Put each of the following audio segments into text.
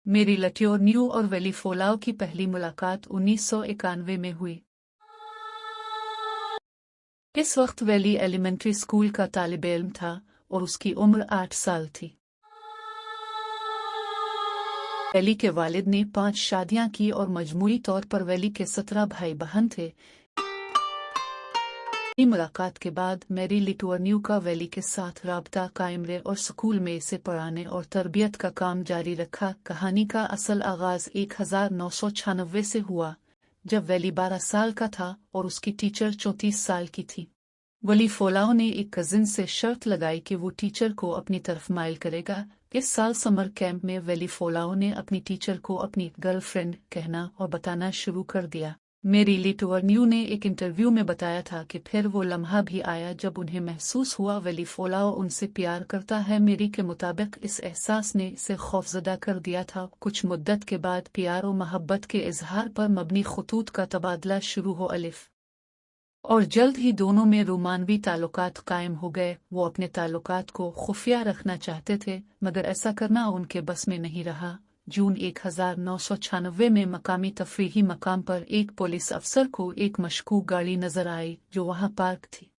मेरी लट्योर्नियो और वेली फोलाओ की पहली मुलाकात 1991 में हुई। इस वक्त वेली एलिमेंट्री स्कूल का तालिब-ए-इल्म था और उसकी उम्र 8 साल थी। वेली के वालिद ने 5 शादियां की और मजमूई तौर पर वेली के 17 भाई बहन थे। मुलाकात के बाद मेरी लिटवर्न्यू का वेली के साथ राब्ता कायम रहे और स्कूल में इसे पढ़ाने और तरबियत का काम जारी रखा। कहानी का असल आगाज 1996 से हुआ, जब वेली 12 साल का था और उसकी टीचर 34 साल की थी। वली फोलाओ ने एक कजिन से शर्त लगाई कि वो टीचर को अपनी तरफ माइल करेगा। इस साल समर कैंप में वेली फोलाओ ने अपनी टीचर को अपनी गर्लफ्रेंड कहना और बताना शुरू कर दिया। मेरी लिटवर्न्यू ने एक इंटरव्यू में बताया था कि फिर वो लम्हा भी आया जब उन्हें महसूस हुआ वेली फोलाओ उनसे प्यार करता है। मेरी के मुताबिक इस एहसास ने इसे खौफजदा कर दिया था। कुछ मुद्दत के बाद प्यार और मोहब्बत के इजहार पर मबनी खतूत का तबादला शुरू हो अलिफ और जल्द ही दोनों में रोमानवी ताल्लुकात कायम हो गए। वो अपने ताल्लुकात को खुफिया रखना चाहते थे, मगर ऐसा करना उनके बस में नहीं रहा। जून 1996 में मकामी तफरीही मकाम पर एक पुलिस अफसर को एक मशकूक गाड़ी नजर आई जो वहां पार्क थी।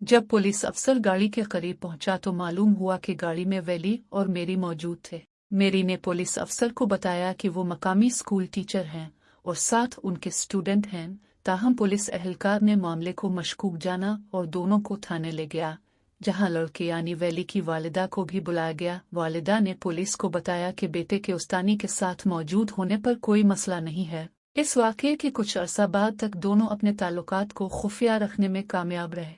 जब पुलिस अफसर गाड़ी के करीब पहुंचा तो मालूम हुआ कि गाड़ी में वेली और मेरी मौजूद थे। मेरी ने पुलिस अफसर को बताया कि वो मकामी स्कूल टीचर हैं और साथ उनके स्टूडेंट हैं। ताहम पुलिस एहलकार ने मामले को मशकूक जाना और दोनों को थाने ले गया, जहां लड़के यानी वेली की वालिदा को भी बुलाया गया। वालिदा ने पुलिस को बताया कि बेटे के उस्तानी के साथ मौजूद होने पर कोई मसला नहीं है। इस वाक़ये के कुछ अरसा बाद तक दोनों अपने ताल्लुकात को खुफिया रखने में कामयाब रहे।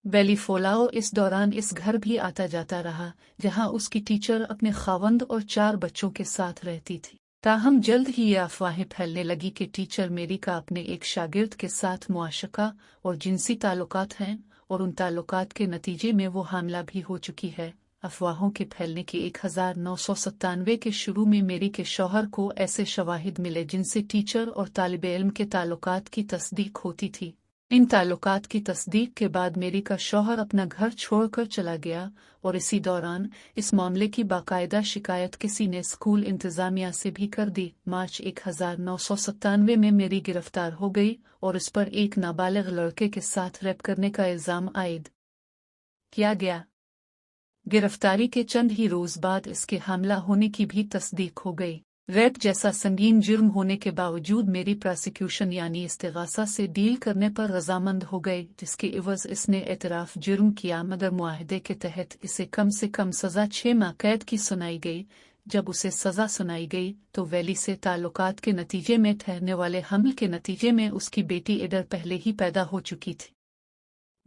वेली फोलाओ इस दौरान इस घर भी आता जाता रहा जहां उसकी टीचर अपने खावंद और 4 बच्चों के साथ रहती थी। ताहम जल्द ही ये अफवाहें फैलने लगी कि टीचर मेरी का अपने एक शागिर्द के साथ मुआशका और जिनसी ताल्लुकात हैं और उन ताल्लुकात के नतीजे में वो हामिला भी हो चुकी है। अफवाहों के फैलने के 1997 के शुरू में मेरी के शौहर को ऐसे शवाहिद मिले जिनसे टीचर और तालिब-ए-इल्म के ताल्लुकात की तस्दीक होती थी। इन ताल्लुकात की तस्दीक के बाद मेरी का शौहर अपना घर छोड़कर चला गया और इसी दौरान इस मामले की बाकायदा शिकायत किसी ने स्कूल इंतजामिया से भी कर दी। मार्च 1997 में मेरी गिरफ्तार हो गई और इस पर एक नाबालिग लड़के के साथ रेप करने का इल्जाम आयद किया गया। गिरफ्तारी के चंद ही रोज बाद इसके हमला होने की भी तस्दीक हो गई। रेप जैसा संगीन जुर्म होने के बावजूद मेरी प्रोसिक्यूशन यानी इस्तिगासा से डील करने पर रजामंद हो गए, जिसके इवज इसने एतराफ जुर्म किया, मगर मुआहदे के तहत इसे कम से कम सजा 6 माह कैद की सुनाई गई। जब उसे सजा सुनाई गई तो वेली से ताल्लुकात के नतीजे में ठहरने वाले हमल के नतीजे में उसकी बेटी इडर पहले ही पैदा हो चुकी थी।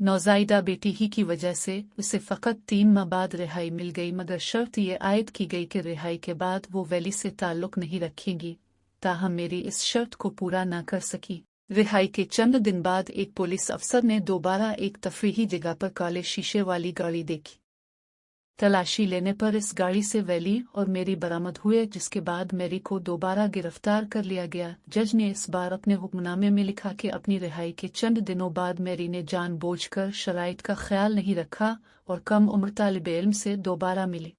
नौज़ायदा बेटी ही की वजह से उसे फ़कत 3 माह बाद रिहाई मिल गई, मगर शर्त ये आयद की गई कि रिहाई के बाद वो वेली से ताल्लुक़ नहीं रखेंगी। ताहम मेरी इस शर्त को पूरा न कर सकी। रिहाई के चंद दिन बाद एक पुलिस अफसर ने दोबारा एक तफरीही जगह पर काले शीशे वाली गाड़ी देखी। तलाशी लेने पर इस गाड़ी से वेली और मेरी बरामद हुए, जिसके बाद मेरी को दोबारा गिरफ्तार कर लिया गया। जज ने इस बार अपने हुक्मनामे में लिखा कि अपनी रिहाई के चंद दिनों बाद मेरी ने जानबूझकर शराइत का ख्याल नहीं रखा और कम उम्र तालिब-ए-इल्म से दोबारा मिली।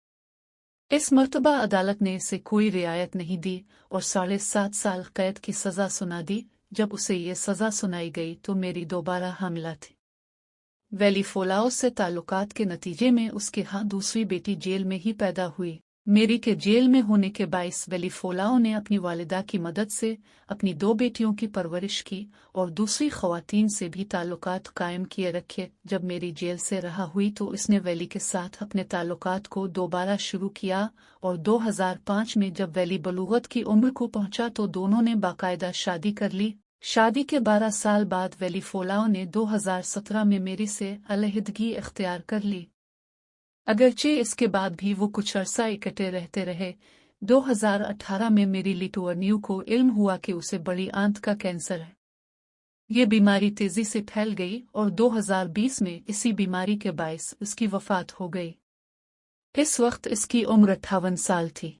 इस मर्तबा अदालत ने इसे कोई रियायत नहीं दी और 7.5 साल कैद की सजा सुना दी। जब उसे ये सजा सुनाई गई तो मेरी दोबारा हामिला थी। वेली फोलाओ से ताल्लुकात के नतीजे में उसके यहाँ दूसरी बेटी जेल में ही पैदा हुई। मेरी के जेल में होने के बाइस वेली फोलाओ ने अपनी वालिदा की मदद से अपनी 2 बेटियों की परवरिश की और दूसरी ख़वातीन से भी ताल्लुकात कायम किए रखे। जब मेरी जेल से रहा हुई तो इसने वेली के साथ अपने ताल्लुकात को दोबारा शुरू किया और 2005 में जब वेली बलूगत की उम्र को पहुंचा तो दोनों ने बाकायदा शादी कर ली। शादी के 12 साल बाद वेली फोलाओ ने 2017 में मेरी से अलहदगी इख्तियार कर ली। अगरचे इसके बाद भी वो कुछ अरसा इकट्ठे रहते रहे। 2018 में मेरी लिटवर्न्यू को इल्म हुआ कि उसे बड़ी आंत का कैंसर है। ये बीमारी तेजी से फैल गई और 2020 में इसी बीमारी के बायस उसकी वफात हो गई। इस वक्त इसकी उम्र 58 साल थी।